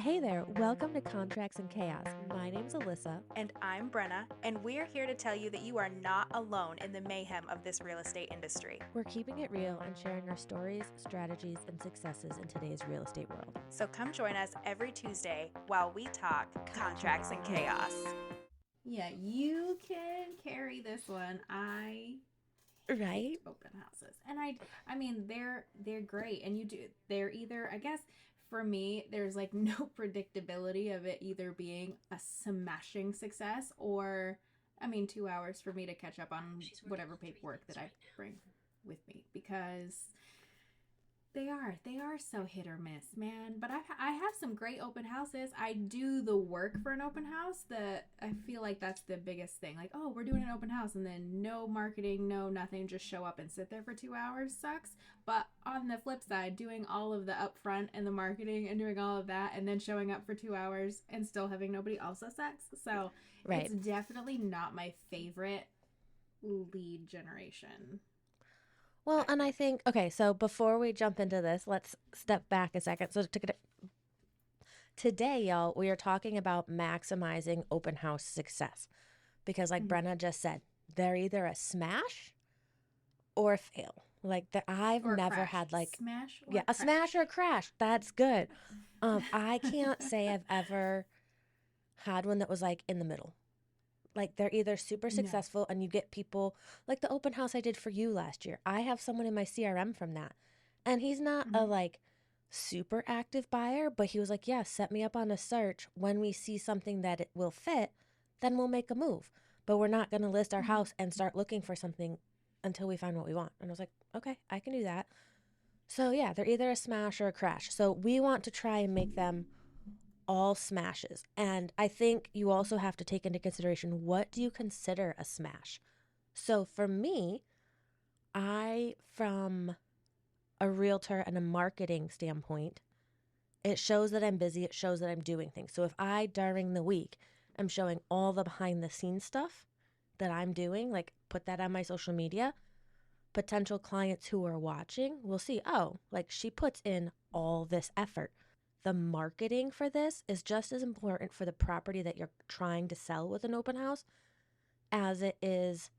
Hey there, welcome to Contracts and Chaos. My name's Alyssa. And I'm Brenna, and we're here to tell you that you are not alone in the mayhem of this real estate industry. We're keeping it real and sharing our stories, strategies, and successes in today's real estate world. So come join us every Tuesday while we talk contracts and chaos. Yeah, you can carry this one. I Right? open houses, and I mean they're great, and they're either, I guess for me there's like no predictability of it either being a smashing success or, I mean, 2 hours for me to catch up on whatever paperwork that I bring with me, because they are so hit or miss, man. But I have some great open houses. I do the work for an open house. I feel like that's the biggest thing. Like, oh, we're doing an open house, and then no marketing, no nothing, just show up and sit there for 2 hours sucks. But on the flip side, doing all of the upfront and the marketing and doing all of that, and then showing up for 2 hours and still having nobody also sucks. So Right. it's definitely not my favorite lead generation. Well, and I think, okay, so before we jump into this, let's step back a second. So today, y'all, we are talking about maximizing open house success because, like Brenna just said, they're either a smash or a fail. Like that, I've Or never crash. had like Smash or yeah, a crash. smash or a crash. That's good. I can't say I've ever had one that was like in the middle. Like they're either super No. successful and you get people like the open house I did for you last year. I have someone in my CRM from that. And he's not a like super active buyer, but he was like, "Yeah, set me up on a search. When we see something that it will fit, then we'll make a move. But we're not going to list our house and start looking for something until we find what we want." And I was like, "Okay, I can do that." So yeah, they're either a smash or a crash. So we want to try and make them all smashes. And I think you also have to take into consideration, what do you consider a smash? So for me, from a realtor and a marketing standpoint, it shows that I'm busy. It shows that I'm doing things. So if I, during the week, am showing all the behind the scenes stuff that I'm doing, like put that on my social media, potential clients who are watching will see, oh, like she puts in all this effort. The marketing for this is just as important for the property that you're trying to sell with an open house as it is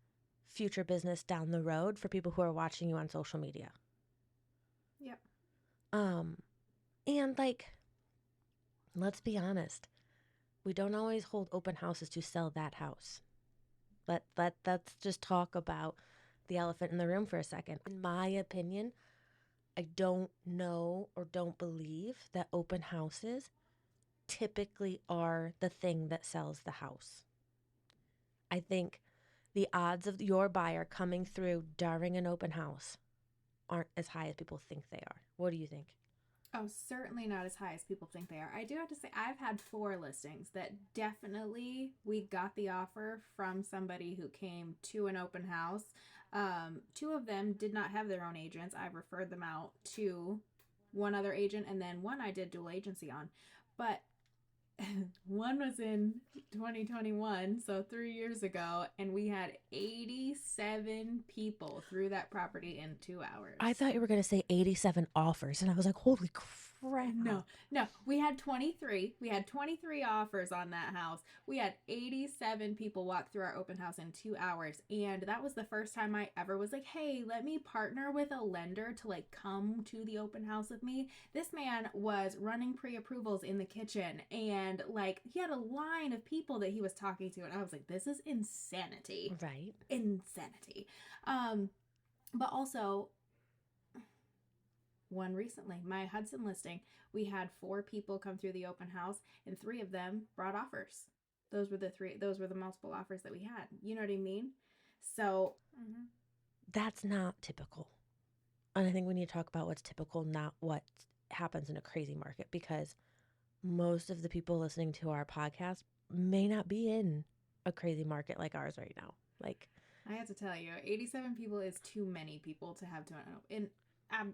future business down the road for people who are watching you on social media. Yep. And like, let's be honest, we don't always hold open houses to sell that house. Let's just talk about the elephant in the room for a second. In my opinion, I don't know or don't believe that open houses typically are the thing that sells the house. I think the odds of your buyer coming through during an open house aren't as high as people think they are. What do you think? Oh, certainly not as high as people think they are. I do have to say, I've had 4 listings that definitely we got the offer from somebody who came to an open house. 2 of them did not have their own agents. I referred them out to one other agent, and then one I did dual agency on. But one was in 2021, so 3 years ago, and we had 87 people through that property in 2 hours. I thought you were going to say 87 offers, and I was like, holy crap. No, we had 23. We had 23 offers on that house. We had 87 people walk through our open house in 2 hours, and that was the first time I ever was like, hey, let me partner with a lender to like come to the open house with me. This man was running pre-approvals in the kitchen, and like he had a line of people that he was talking to, and I was like, this is insanity. Right. Insanity. But also, one recently, my Hudson listing, we had 4 people come through the open house, and 3 of them brought offers. Those were the multiple offers that we had. You know what I mean? So That's not typical. And I think we need to talk about what's typical, not what happens in a crazy market, because most of the people listening to our podcast may not be in a crazy market like ours right now. Like, I have to tell you, 87 people is too many people to have to, and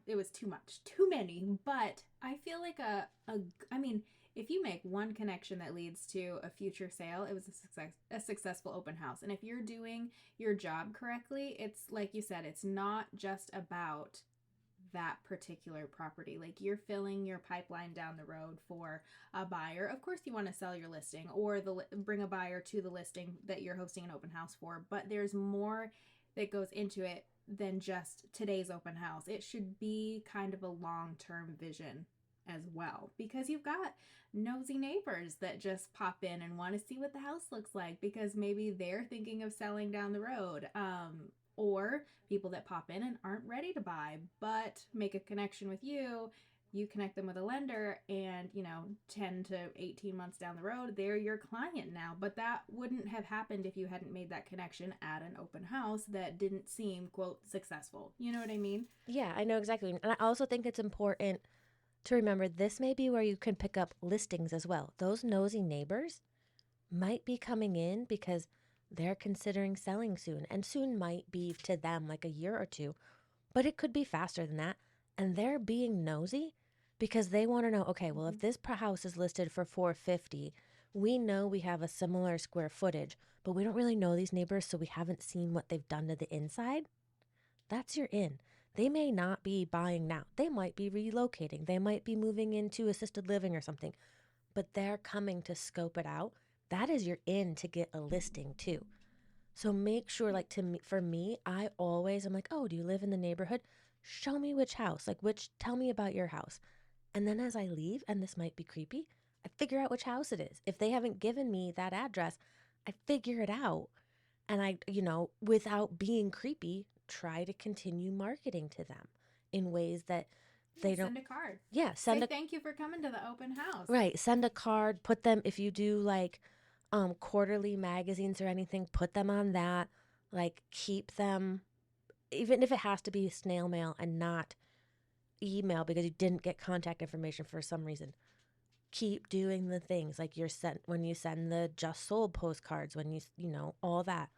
it was too much, too many. But I feel like I mean, if you make one connection that leads to a future sale, it was a successful open house. And if you're doing your job correctly, it's like you said, it's not just about that particular property. Like you're filling your pipeline down the road for a buyer. Of course, you want to sell your listing or bring a buyer to the listing that you're hosting an open house for, but there's more that goes into it than just today's open house. It should be kind of a long-term vision as well, because you've got nosy neighbors that just pop in and want to see what the house looks like because maybe they're thinking of selling down the road, or people that pop in and aren't ready to buy but make a connection with you. You connect them with a lender, and 10 to 18 months down the road, they're your client now. But that wouldn't have happened if you hadn't made that connection at an open house that didn't seem, quote, successful. You know what I mean? Yeah, I know exactly. And I also think it's important to remember this may be where you can pick up listings as well. Those nosy neighbors might be coming in because they're considering selling soon, and soon might be to them like a year or two, but it could be faster than that. And they're being nosy because they want to know, okay, well, if this house is listed for 450, we know we have a similar square footage, but we don't really know these neighbors, so we haven't seen what they've done to the inside. That's your in. They may not be buying now. They might be relocating. They might be moving into assisted living or something, but they're coming to scope it out. That is your in to get a listing too. So make sure, like, for me, I always am like, oh, do you live in the neighborhood? Show me which house, tell me about your house. And then as I leave, and this might be creepy, I figure out which house it is. If they haven't given me that address, I figure it out. And I, without being creepy, try to continue marketing to them in ways that they don't. Send a card. Yeah, Say thank you for coming to the open house. Right, send a card. Put them, if you do like quarterly magazines or anything, put them on that. Like keep them, even if it has to be snail mail and not email because you didn't get contact information for some reason. Keep doing the things like when you send the just sold postcards, when you all that.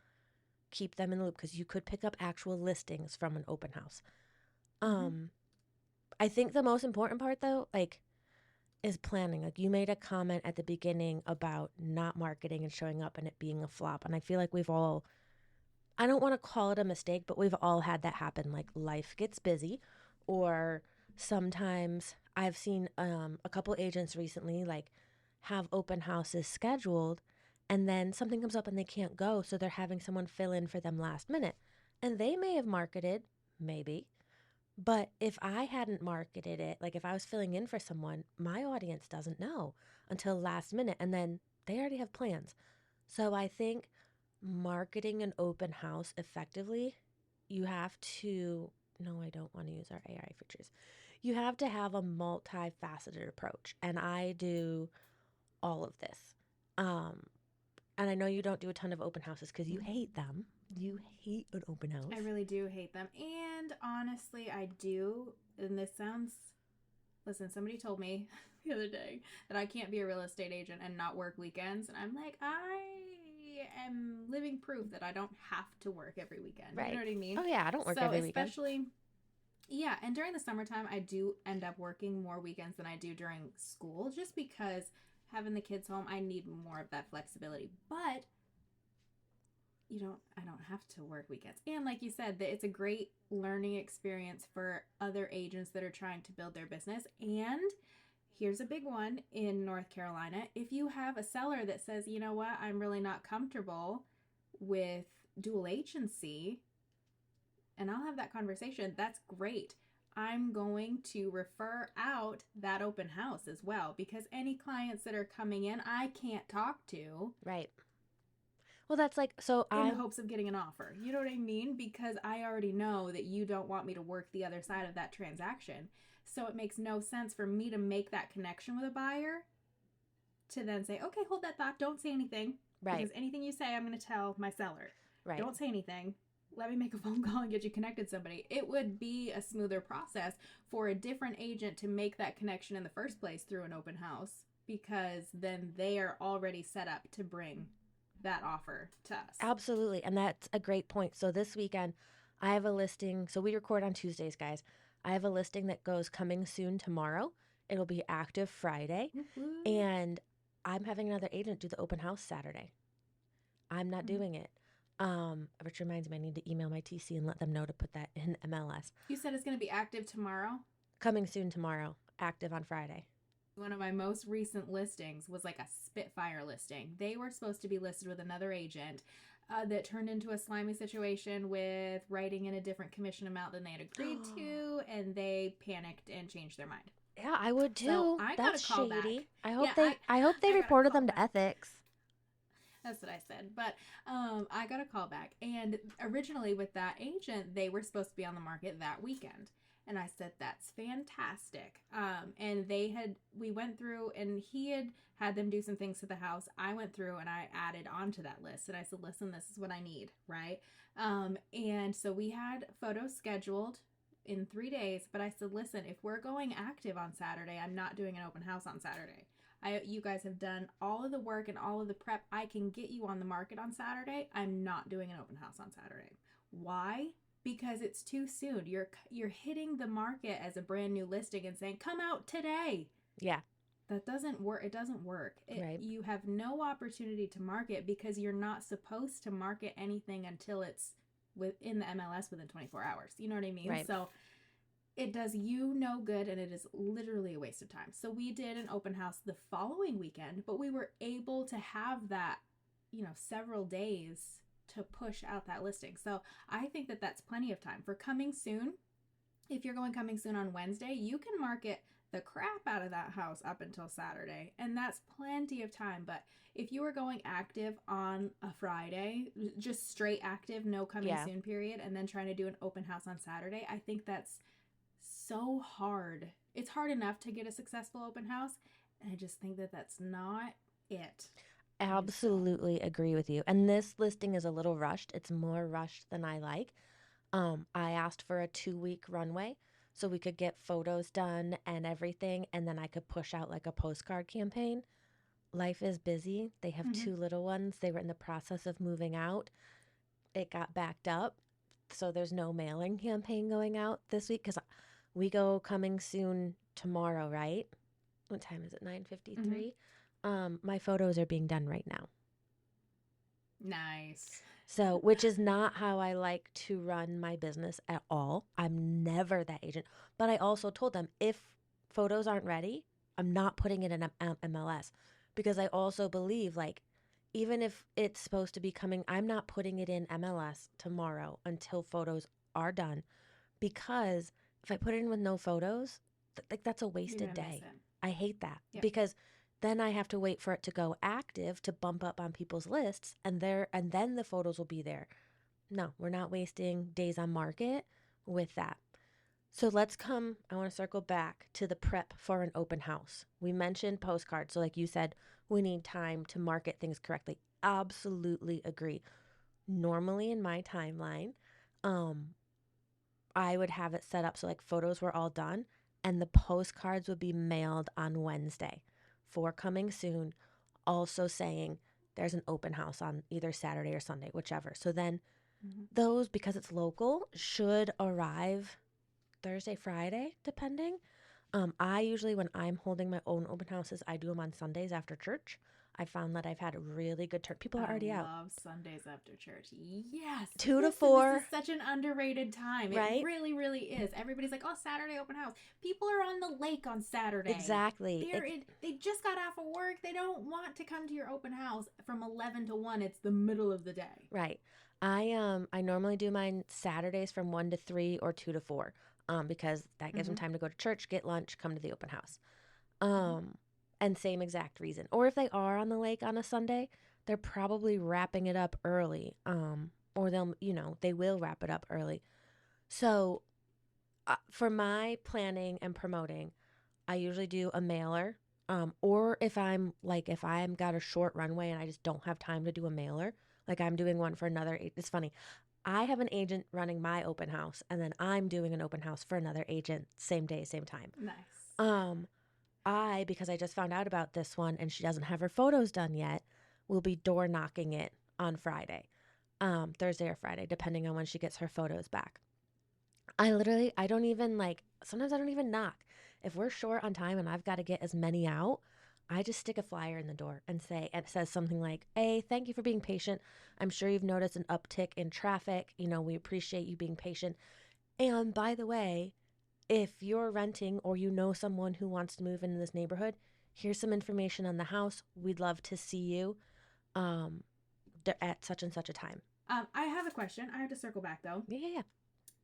Keep them in the loop because you could pick up actual listings from an open house. I think the most important part though, is planning. Like you made a comment at the beginning about not marketing and showing up and it being a flop. And I feel like we've all, I don't want to call it a mistake, but we've all had that happen. Like life gets busy, or sometimes I've seen a couple agents recently have open houses scheduled, and then something comes up and they can't go, so they're having someone fill in for them last minute. And they may have marketed, maybe, but if I hadn't marketed it, like if I was filling in for someone, my audience doesn't know until last minute, and then they already have plans. So I think marketing an open house effectively, you have to, no, I don't want to use our AI features. You have to have a multifaceted approach, and I do all of this. And I know you don't do a ton of open houses because you hate them. You hate an open house. I really do hate them. And honestly, I do. And this sounds... Listen, somebody told me the other day that I can't be a real estate agent and not work weekends. And I'm like, I am living proof that I don't have to work every weekend. Right. You know what I mean? Oh, yeah. I don't work every weekend. Especially... Yeah, and during the summertime, I do end up working more weekends than I do during school, just because having the kids home, I need more of that flexibility. But I don't have to work weekends. And like you said, that it's a great learning experience for other agents that are trying to build their business. And here's a big one in North Carolina. If you have a seller that says, you know what, I'm really not comfortable with dual agency, and I'll have that conversation, that's great. I'm going to refer out that open house as well, because any clients that are coming in, I can't talk to. Right. Well, that's in the hopes of getting an offer. You know what I mean? Because I already know that you don't want me to work the other side of that transaction. So it makes no sense for me to make that connection with a buyer to then say, okay, hold that thought. Don't say anything. Right. Because anything you say, I'm going to tell my seller. Right. Don't say anything. Let me make a phone call and get you connected to somebody. It would be a smoother process for a different agent to make that connection in the first place through an open house, because then they are already set up to bring that offer to us. Absolutely. And that's a great point. So this weekend, I have a listing. So we record on Tuesdays, guys. I have a listing that goes coming soon tomorrow. It'll be active Friday. Mm-hmm. And I'm having another agent do the open house Saturday. I'm not doing it. Which reminds me, I need to email my TC and let them know to put that in MLS. You said it's going to be active tomorrow? Coming soon tomorrow, active on Friday. One of my most recent listings was like a Spitfire listing. They were supposed to be listed with another agent that turned into a slimy situation with writing in a different commission amount than they had agreed to, and they panicked and changed their mind. Yeah, I would too. So I got That's a call shady. back. I hope Yeah, I hope they I got a reported call them to back. ethics. That's what I said. But I got a call back. And originally with that agent, they were supposed to be on the market that weekend. And I said, that's fantastic. And we went through and he had them do some things to the house. I went through and I added onto that list. And I said, listen, this is what I need, right? And so we had photos scheduled in 3 days. But I said, listen, if we're going active on Saturday, I'm not doing an open house on Saturday. You guys have done all of the work and all of the prep. I can get you on the market on Saturday. I'm not doing an open house on Saturday. Why? Because it's too soon. You're hitting the market as a brand new listing and saying, come out today. Yeah. That doesn't work. It doesn't work. Right. You have no opportunity to market because you're not supposed to market anything until it's within the MLS within 24 hours. You know what I mean? Right. So it does you no good, and it is literally a waste of time. So we did an open house the following weekend, but we were able to have that, several days to push out that listing. So I think that that's plenty of time for coming soon. If you're going coming soon on Wednesday, you can market the crap out of that house up until Saturday, and that's plenty of time. But if you were going active on a Friday, just straight active, no coming soon period, and then trying to do an open house on Saturday, I think that's so hard. It's hard enough to get a successful open house, and I just think that that's not it. Absolutely agree with you. And this listing is a little rushed. It's more rushed than I like. I asked for a 2-week runway so we could get photos done and everything, and then I could push out like a postcard campaign. Life is busy. They have 2 little ones. They were in the process of moving out. It got backed up, so there's no mailing campaign going out this week because we go coming soon tomorrow, right? What time is it? 9:53. My photos are being done right now. Nice. So, which is not how I like to run my business at all. I'm never that agent. But I also told them if photos aren't ready, I'm not putting it in MLS because I also believe like even if it's supposed to be coming, I'm not putting it in MLS tomorrow until photos are done because if I put it in with no photos, that's a wasted day. I hate that because then I have to wait for it to go active to bump up on people's lists and then the photos will be there. No, we're not wasting days on market with that. So I want to circle back to the prep for an open house. We mentioned postcards. So like you said, we need time to market things correctly. Absolutely agree. Normally in my timeline, I would have it set up so like photos were all done and the postcards would be mailed on Wednesday for coming soon, also saying there's an open house on either Saturday or Sunday, whichever. So then those, because it's local, should arrive Thursday, Friday, depending. I usually, when I'm holding my own open houses, I do them on Sundays after church. I found that I've had a really good turn. People are already out. I love Sundays after church. Yes. 2 to 4. This is such an underrated time. Right? It really, really is. Everybody's like, oh, Saturday open house. People are on the lake on Saturday. Exactly. They just got off of work. They don't want to come to your open house from 11 to 1. It's the middle of the day. Right. I normally do mine Saturdays from 1 to 3 or 2 to 4 because that gives them time to go to church, get lunch, come to the open house. And same exact reason. Or if they are on the lake on a Sunday, they're probably wrapping it up early. Or they will wrap it up early. So for my planning and promoting, I usually do a mailer. Or if I'm got a short runway and I just don't have time to do a mailer, like I'm doing one for another. It's funny. I have an agent running my open house and then I'm doing an open house for another agent, same day, same time. Nice. Because I just found out about this one and she doesn't have her photos done yet, will be door knocking it on Friday, Thursday or Friday, depending on when she gets her photos back. Sometimes I don't even knock. If we're short on time and I've got to get as many out, I just stick a flyer in the door and it says something like, hey, thank you for being patient. I'm sure you've noticed an uptick in traffic. We appreciate you being patient. And by the way, if you're renting or you know someone who wants to move into this neighborhood, here's some information on the house. We'd love to see you um, at such and such a time. I have a question. I have to circle back though. Yeah.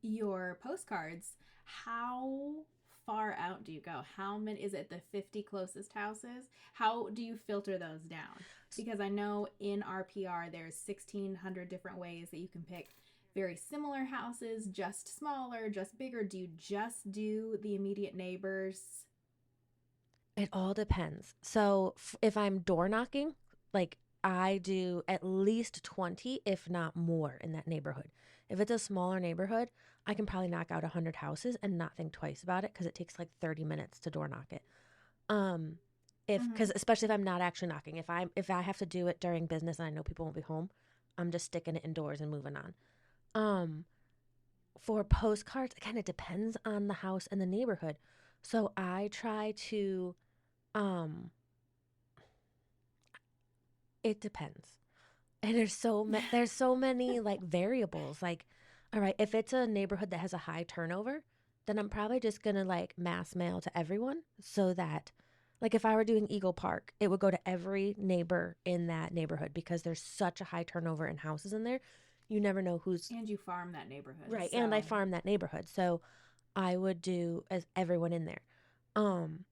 Your postcards, how far out do you go? How many, is it the 50 closest houses? How do you filter those down? Because I know in RPR there's 1,600 different ways that you can pick very similar houses, just smaller, just bigger. Do you just do the immediate neighbors? It all depends. So if I'm door knocking, like I do at least 20, if not more, in that neighborhood. If it's a smaller neighborhood, I can probably knock out 100 houses and not think twice about it because it takes like 30 minutes to door knock it. Because especially if I'm not actually knocking, if I have to do it during business and I know people won't be home, I'm just sticking it indoors and moving on. For postcards, it kind of depends on the house and the neighborhood. So I try to, it depends. And there's so many like variables. Like, all right, if it's a neighborhood that has a high turnover, then I'm probably just gonna like mass mail to everyone so that, like, if I were doing Eagle Park, it would go to every neighbor in that neighborhood because there's such a high turnover in houses in there. You never know who's And you farm that neighborhood. right. So. And I farm that neighborhood, so I would do as everyone in there. Um,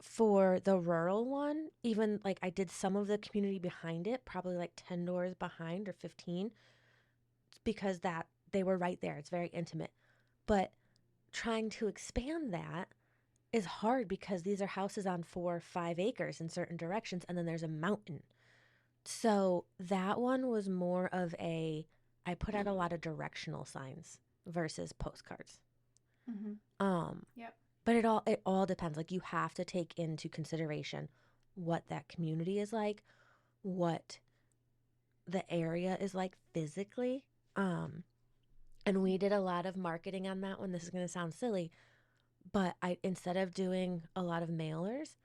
for the rural one, even like I did some of the community behind it, probably like 10 doors behind or 15, because that they were right there. It's very intimate. But trying to expand that is hard because these are houses on 4 or 5 acres in certain directions, and then there's a mountain. So that one was more of I put out a lot of directional signs versus postcards. Yep. But it all depends. Like you have to take into consideration what that community is like, what the area is like physically. And we did a lot of marketing on that one. This is going to sound silly, but I instead of doing a lot of mailers,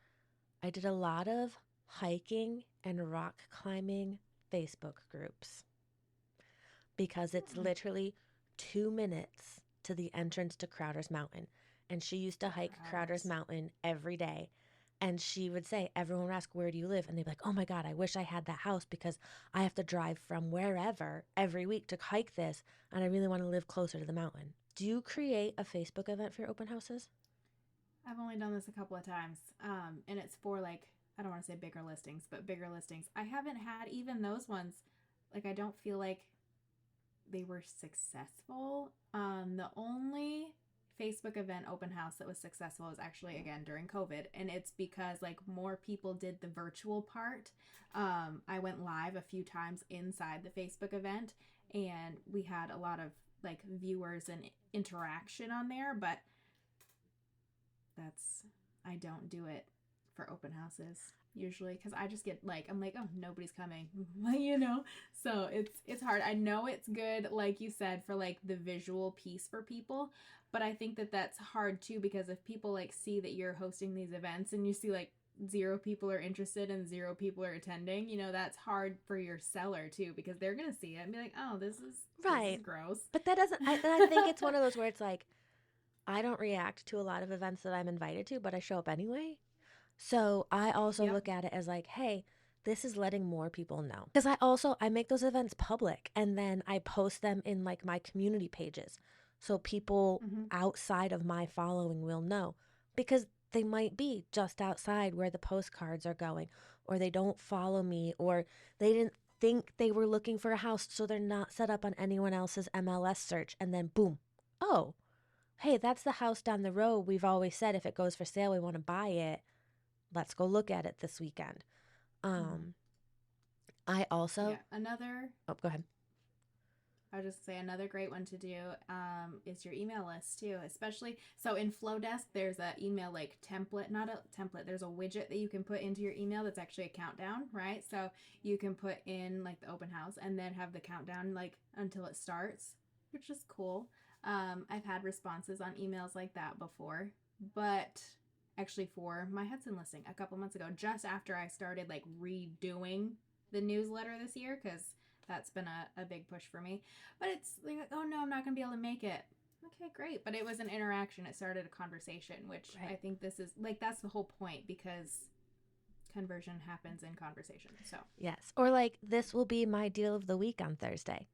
I did a lot of hiking and rock climbing Facebook groups because it's literally 2 minutes to the entrance to Crowder's Mountain. And she used to hike Crowder's Mountain every day. And she would say, everyone would ask, where do you live? And they'd be like, oh my God, I wish I had that house because I have to drive from wherever every week to hike this. And I really want to live closer to the mountain. Do you create a Facebook event for your open houses? I've only done this a couple of times. And it's for like, I don't want to say bigger listings, but bigger listings. I haven't had even those ones. Like, I don't feel like they were successful. The only Facebook event open house that was successful was actually again during COVID, and it's because like more people did the virtual part. I went live a few times inside the Facebook event, and we had a lot of like viewers and interaction on there, but I don't do it for open houses usually because I just get like, I'm like, oh, nobody's coming, so it's hard. I know it's good, like you said, for like the visual piece for people, but I think that that's hard too because if people like see that you're hosting these events and you see like 0 people are interested and 0 people are attending, that's hard for your seller too because they're gonna see it and be like, oh, this is gross. But that doesn't I think it's one of those where it's like I don't react to a lot of events that I'm invited to, but I show up anyway. So I also look at it as like, hey, this is letting more people know. Because I make those events public and then I post them in like my community pages. So people outside of my following will know because they might be just outside where the postcards are going, or they don't follow me, or they didn't think they were looking for a house. So they're not set up on anyone else's MLS search. And then boom, oh, hey, that's the house down the road. We've always said if it goes for sale, we want to buy it. Let's go look at it this weekend. I also Oh, go ahead. I would just say another great one to do is your email list too, especially so in Flowdesk there's a email like template, not a template, there's a widget that you can put into your email that's actually a countdown, right? So you can put in like the open house and then have the countdown like until it starts, which is cool. I've had responses on emails like that before, but actually for my Hudson listing a couple months ago, just after I started like redoing the newsletter this year, because that's been a big push for me. But it's like, oh no, I'm not going to be able to make it. Okay, great. But it was an interaction. It started a conversation, which I think this is like, that's the whole point, because conversion happens in conversation. So yes. Or like, this will be my deal of the week on Thursday.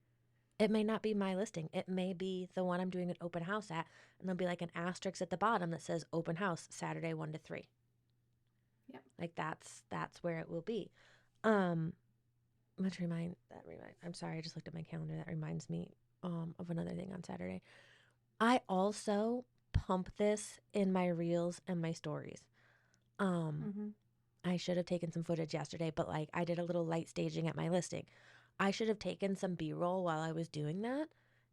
It may not be my listing. It may be the one I'm doing an open house at, and there'll be like an asterisk at the bottom that says open house Saturday 1 to 3. Yep. Like that's where it will be. I'm sorry, I just looked at my calendar. That reminds me of another thing on Saturday. I also pump this in my reels and my stories. I should have taken some footage yesterday, but like I did a little light staging at my listing. I should have taken some B-roll while I was doing that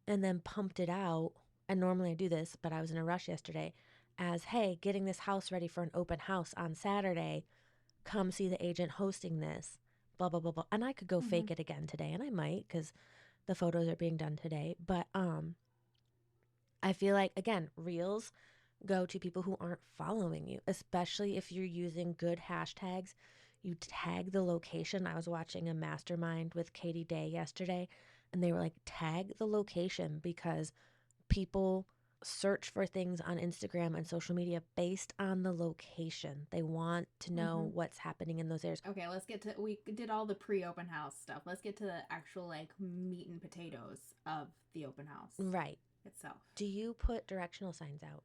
and then pumped it out. And normally I do this, but I was in a rush yesterday as, hey, getting this house ready for an open house on Saturday. Come see the agent hosting this, blah, blah, blah, blah. And I could go fake it again today, and I might because the photos are being done today. But I feel like, again, reels go to people who aren't following you, especially if you're using good hashtags. You tag the location. I was watching a mastermind with Katie Day yesterday, and they were like, tag the location, because people search for things on Instagram and social media based on the location. They want to know what's happening in those areas. Okay, let's get to, we did all the pre-open house stuff. Let's get to the actual like meat and potatoes of the open house. Right. Itself. Do you put directional signs out?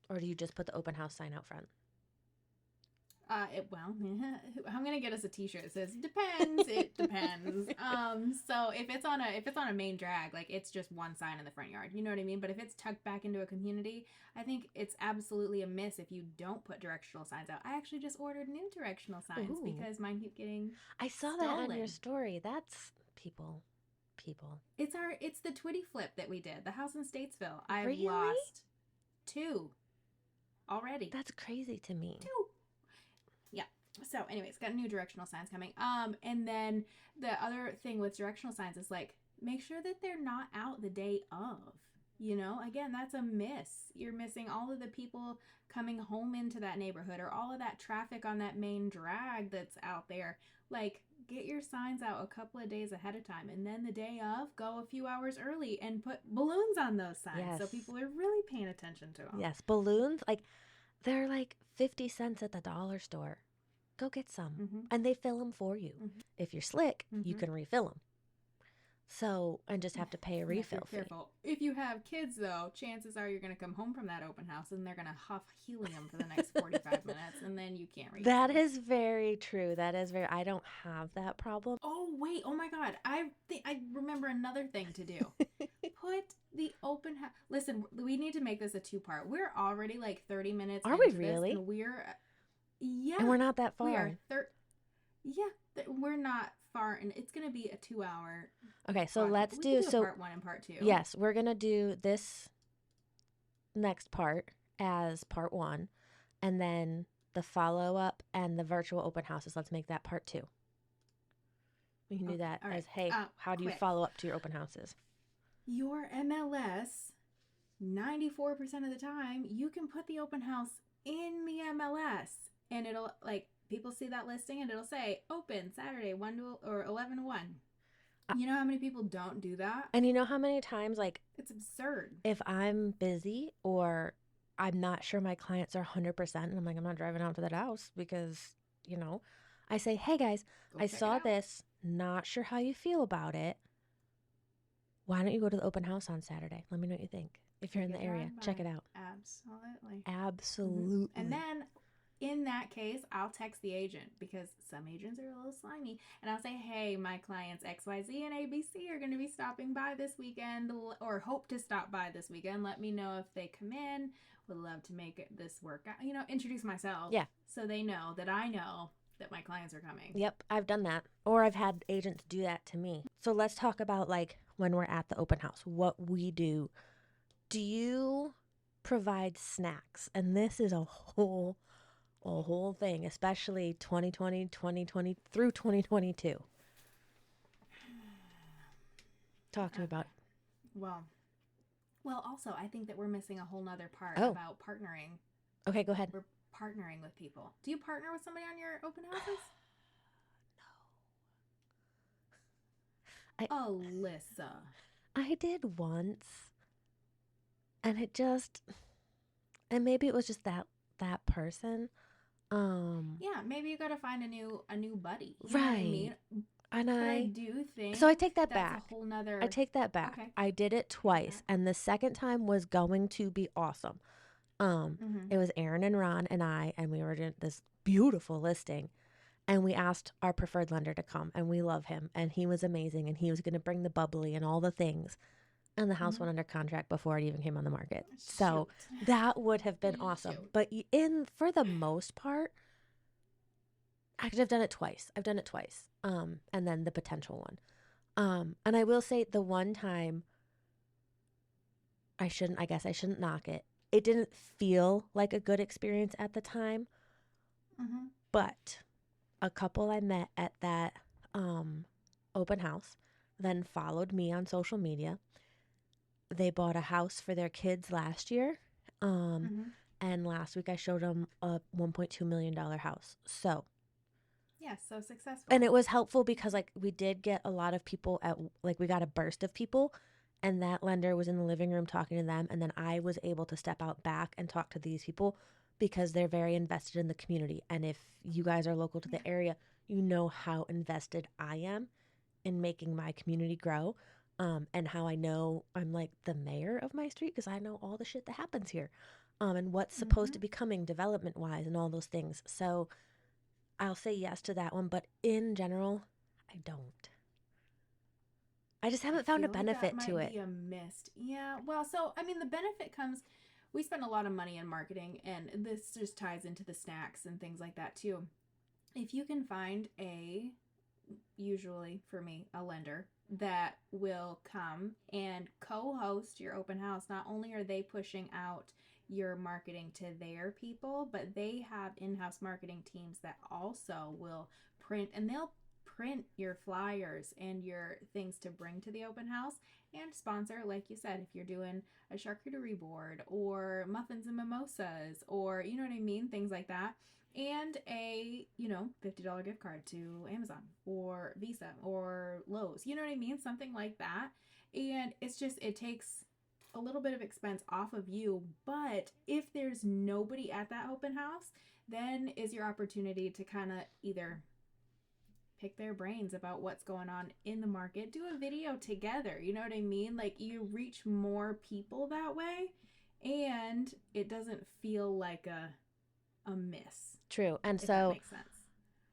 Or do you just put the open house sign out front? I'm gonna get us a T-shirt that says "Depends." It depends. So if it's on a main drag, like it's just one sign in the front yard, you know what I mean. But if it's tucked back into a community, I think it's absolutely a miss if you don't put directional signs out. I actually just ordered new directional signs because mine keep getting. I saw stolen. that on your story. That's people. It's the Twitty flip that we did. The house in Statesville. I've Really? lost 2 already. That's crazy to me. 2. Yeah. So anyways, got new directional signs coming. And then the other thing with directional signs is like, make sure that they're not out the day of. You know, again, that's a miss. You're missing all of the people coming home into that neighborhood, or all of that traffic on that main drag that's out there. Like, get your signs out a couple of days ahead of time, and then the day of, go a few hours early and put balloons on those signs so people are really paying attention to them. Yes, balloons, like they're like 50 cents at the dollar store. Go get some, and they fill them for you. If you're slick, you can refill them. So, and just have to pay a refill fee. Careful. If you have kids, though, chances are you're going to come home from that open house and they're going to huff helium for the next 45 minutes, and then you can't read. That is very true. I don't have that problem. Oh, wait. Oh, my God. I remember another thing to do. Put the open house. Listen, we need to make this a 2-part. We're already like 30 minutes Are into we really? This, and yeah. And we're not that far. We are we're not far, and it's going to be a 2-hour. Okay, so let's do so part 1 and part 2. Yes, we're going to do this next part as part 1, and then the follow-up and the virtual open houses. Let's make that part 2. We can do that right. as, hey, how do you follow up to your open houses? Your MLS, 94% of the time, you can put the open house in the MLS, and it'll, like, people see that listing and it'll say open Saturday 1 to or 11 to 1. You know how many people don't do that? And you know how many times, like, it's absurd. If I'm busy or I'm not sure my clients are 100%, and I'm like, I'm not driving out to that house because, you know, I say, hey guys, I saw this, not sure how you feel about it. Why don't you go to the open house on Saturday? Let me know what you think. If you're in the area, check it out. Absolutely. And then in that case, I'll text the agent, because some agents are a little slimy, and I'll say, hey, my clients XYZ and ABC are going to be stopping by this weekend, or hope to stop by this weekend. Let me know if they come in. Would love to make this work out. You know, introduce myself. Yeah. So they know that I know that my clients are coming. Yep, I've done that. Or I've had agents do that to me. So let's talk about, like, when we're at the open house, what we do. Do you provide snacks? And this is a whole thing, especially 2020, 2020 through 2022. Talk to me about it. Well, also, I think that we're missing a whole nother part about partnering Okay, go ahead. We're partnering with people. Do you partner with somebody on your open houses? I Alyssa. I did once, and it just, and maybe it was just that person. Um, Yeah, maybe you got to find a new buddy. You know what I right. mean? And But I do so I think take that that's a back. whole I nother. take that back. Okay, I did it take it twice, back. and the second time was going to be awesome. Mm-hmm. It was Aaron and Ron and I, and we were doing this beautiful listing, and we asked our preferred lender to come, and we love him, and he was amazing, and he was going to bring the bubbly and all the things. And the house Mm-hmm. went under contract before it even came on the market. So Shoot. that would have been awesome. Shoot. But in for the most part, actually, I've done it twice. I've done it twice. And then the potential one. And I will say the one time I guess I shouldn't knock it. It didn't feel like a good experience at the time, Mm-hmm. but a couple I met at that um open house then followed me on social media. They bought a house for their kids last year. Um, Mm-hmm. and last week I showed them a $1.2 million house. So, Yeah, so and successful. it was helpful because like we did get a lot of people like we got a burst of people, and that lender was in the living room talking to them, and then I was able to step out back and talk to these people because they're very invested in the community. And if you guys are local to Yeah. the area, you know how invested I am in making my community grow. And how I know I'm like the mayor of my street because I know all the shit that happens here, and what's supposed Mm-hmm. to be coming development wise and all those things. So I'll say yes to that one, but in general, I don't. I just I haven't found a feel like that benefit to might it. be a missed. Yeah, well, so I mean, the benefit comes. We spend a lot of money in marketing, and this just ties into the snacks and things like that too. If you can find usually for me, a lender that will come and co host your open house, not only are they pushing out your marketing to their people, but they have in house marketing teams that also will print and they'll print your flyers and your things to bring to the open house and sponsor, like you said, if you're doing a charcuterie board or muffins and mimosas or you know what I mean, things like that, and a $50 gift card to Amazon or Visa or Lowe's, you know what I mean, something like that. And it's just, it takes a little bit of expense off of you, but if there's nobody at that open house, then is your opportunity to kind of either pick their brains about what's going on in the market, do a video together, you know what I mean, like you reach more people that way, and it doesn't feel like a miss, True. And if that so makes sense.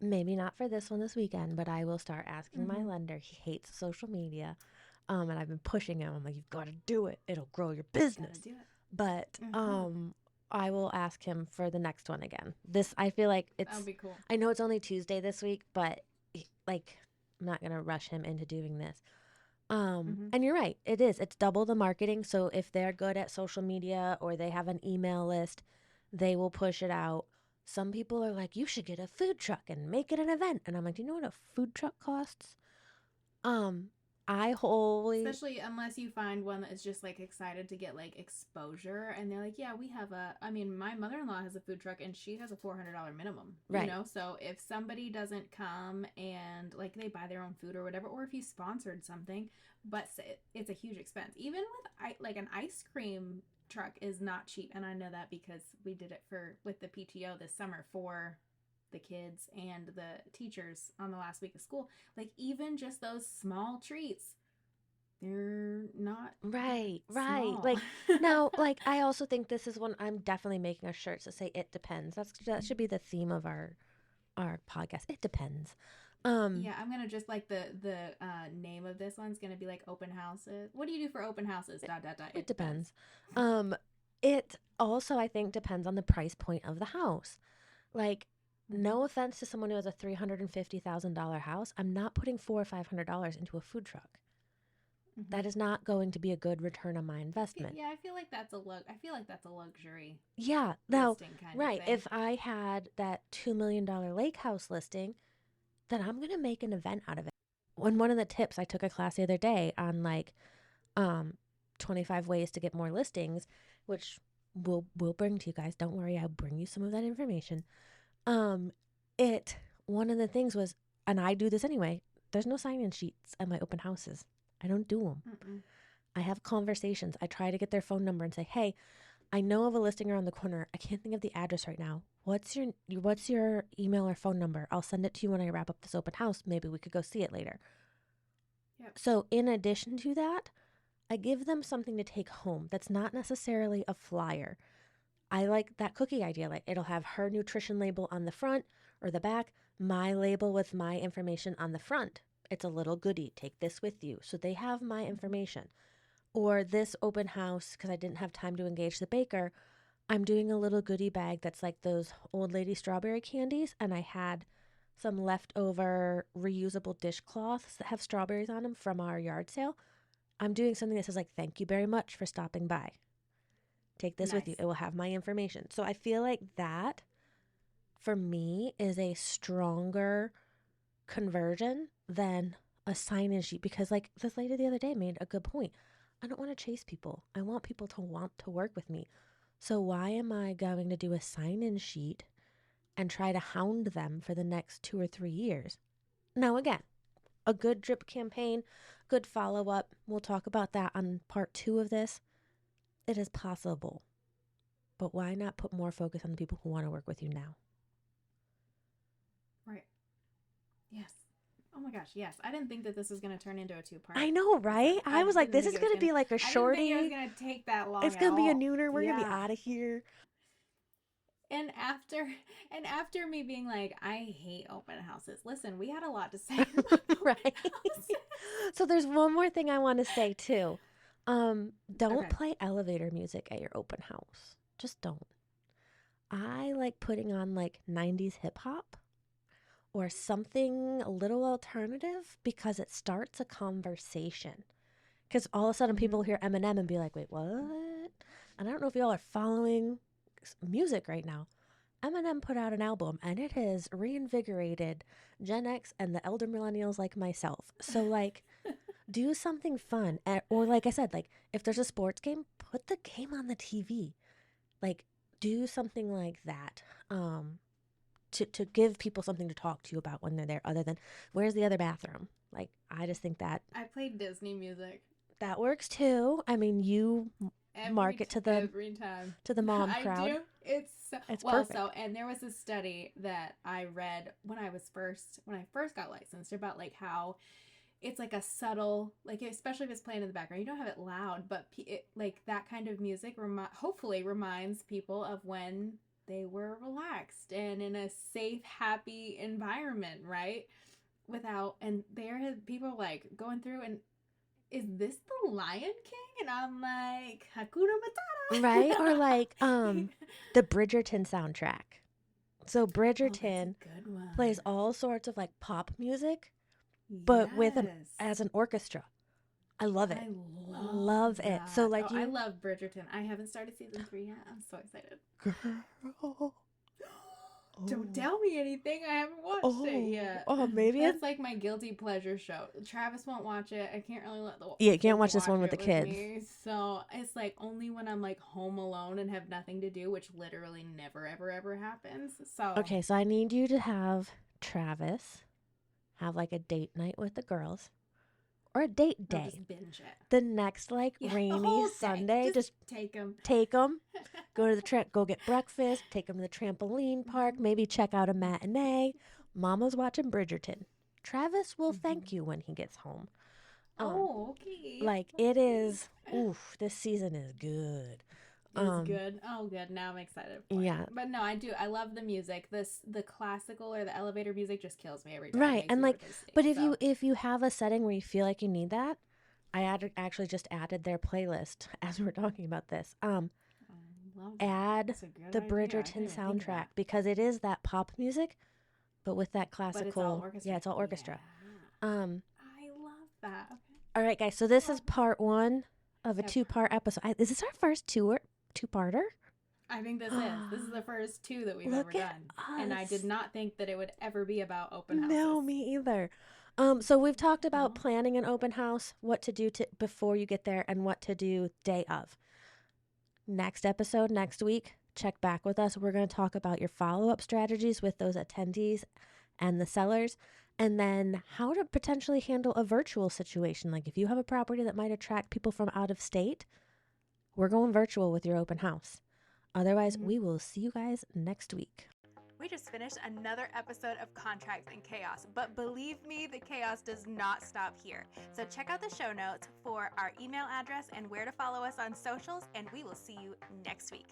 maybe not for this one this weekend, but I will start asking my Mm-hmm. lender. He hates social media. And I've been pushing him. I'm like, you've got to do it. It'll grow your Gotta business. do it. But Mm-hmm. I will ask him for the next one again. This I feel like That'll it's be cool. I know it's only Tuesday this week, but like I'm not gonna rush him into doing this. Mm-hmm. And you're right, it is. It's double the marketing. So if they're good at social media or they have an email list, they will push it out. Some people are like, you should get a food truck and make it an event. And I'm like, do you know what a food truck costs? Um, I wholly Especially unless you find one that is just like excited to get like exposure, and they're like, yeah, we have a. I mean, my mother-in-law has a food truck, and she has a $400 minimum. You right. know, so if somebody doesn't come and like they buy their own food or whatever, or if you sponsored something, but it's a huge expense. Even with like an ice cream truck is not cheap, and I know that because we did it for with the PTO this summer for the kids and the teachers on the last week of school. Like even just those small treats, they're not that Right, right. small. Like now, like I also think this is one I'm definitely making a shirt to say it depends. That should be the theme of our podcast. It depends. Um, Yeah, I'm gonna just like the name of this one's gonna be like open houses. What do you do for open houses? it, Dot dot dot. it It depends. depends. Um, it also I think depends on the price point of the house. Like, Mm-hmm. no offense to someone who has a $350,000 house, I'm not putting $400 or $500 into a food truck. Mm-hmm. That is not going to be a good return on my investment. Yeah, I feel like that's I feel like that's a luxury Yeah. Now, listing kind of right. thing. If I had that $2 million lake house listing, then I'm going to make an event out of it. When one of the tips I took a class the other day on like um 25 ways to get more listings, which we'll bring to you guys. Don't worry, I'll bring you some of that information. One of the things was, and I do this anyway, there's no sign-in sheets at my open houses. I don't do them. Mm-mm. I have conversations. I try to get their phone number and say, hey, I know of a listing around the corner. I can't think of the address right now. What's your email or phone number? I'll send it to you when I wrap up this open house. Maybe we could go see it later. Yep. So in addition to that, I give them something to take home that's not necessarily a flyer. I like that cookie idea. Like, it'll have her nutrition label on the front or the back, my label with my information on the front. It's a little goodie. Take this with you. So they have my information. Or this open house, because I didn't have time to engage the baker, I'm doing a little goodie bag that's like those old lady strawberry candies. And I had some leftover reusable dishcloths that have strawberries on them from our yard sale. I'm doing something that says, like, thank you very much for stopping by. Take this with you. It will have my information. So I feel like that, for me, is a stronger conversion than a sign-in sheet. Because, like, this lady the other day made a good point. I don't want to chase people. I want people to want to work with me. So why am I going to do a sign-in sheet and try to hound them for the next 2 or 3 years? Now, again, a good drip campaign, good follow-up. We'll talk about that on part 2 of this. It is possible. But why not put more focus on the people who want to work with you now? Right. Yes. Oh my gosh, yes. I didn't think that this was going to turn into a 2-part. I know, right? I was like, this is going to be like a shorty. I didn't think it was going to take that long. It's going to be a nooner. We're going to be out of here. And after me being like, I hate open houses. Listen, we had a lot to say about right. So there's one more thing I want to say too. Don't play elevator music at your open house. Just don't. I like putting on like 90s hip hop or something a little alternative because it starts a conversation. Because all of a sudden people hear Eminem and be like, wait, what? And I don't know if y'all are following music right now. Eminem put out an album and it has reinvigorated Gen X and the elder millennials like myself. So like, do something fun. Or like I said, like if there's a sports game, put the game on the TV. Like do something like that. To give people something to talk to you about when they're there, other than where's the other bathroom. Like I just think that I played Disney music. That works too. I mean, you market to the every time to the mom crowd. I do. It's perfect. So and there was a study that I read when I first got licensed about like how it's like a subtle, like especially if it's playing in the background, you don't have it loud, but like that kind of music hopefully reminds people of when they were relaxed and in a safe, happy environment, right? And there have people like going through and is this the Lion King? And I'm like, Hakuna Matata. Right? Or like the Bridgerton soundtrack. So Bridgerton plays all sorts of like pop music, but as an orchestra. I love it. I love it. So like I love Bridgerton. I haven't started season 3 yet. I'm so excited. Girl. Don't tell me anything. I haven't watched it yet. Oh, maybe it's like my guilty pleasure show. Travis won't watch it. I can't really let the you can't watch this one with the kids. Me. So it's like only when I'm like home alone and have nothing to do, which literally never ever happens. So okay, so I need you to have Travis have like a date night with the girls. Or a date day. Just binge it. The next like rainy Sunday, just take them. Go to the go get breakfast. Take them to the trampoline park. Maybe check out a matinee. Mama's watching Bridgerton. Travis will thank you when he gets home. Okay. Like it is. Oof! This season is good. It's good. Oh, good. Now I'm excited for it. But no, I do. I love the music. The classical or the elevator music just kills me every time. Right, and like, but if you have a setting where you feel like you need that, I actually just added their playlist as we were talking about this. Add the Bridgerton soundtrack because it is that pop music, but with that classical. But it's all orchestra. Yeah, it's all orchestra. Yeah. I love that. Okay. All right, guys. So this is part 1 of a 2-part episode. Is this our first two-parter? I think this is the first 2 that we've ever done. And I did not think that it would ever be about open houses. No, me either. So we've talked about planning an open house, what to do before you get there, and what to do day of. Next episode, next week, check back with us. We're going to talk about your follow-up strategies with those attendees and the sellers, and then how to potentially handle a virtual situation. Like if you have a property that might attract people from out of state, we're going virtual with your open house. Otherwise, we will see you guys next week. We just finished another episode of Contracts and Chaos, but believe me, the chaos does not stop here. So check out the show notes for our email address and where to follow us on socials, and we will see you next week.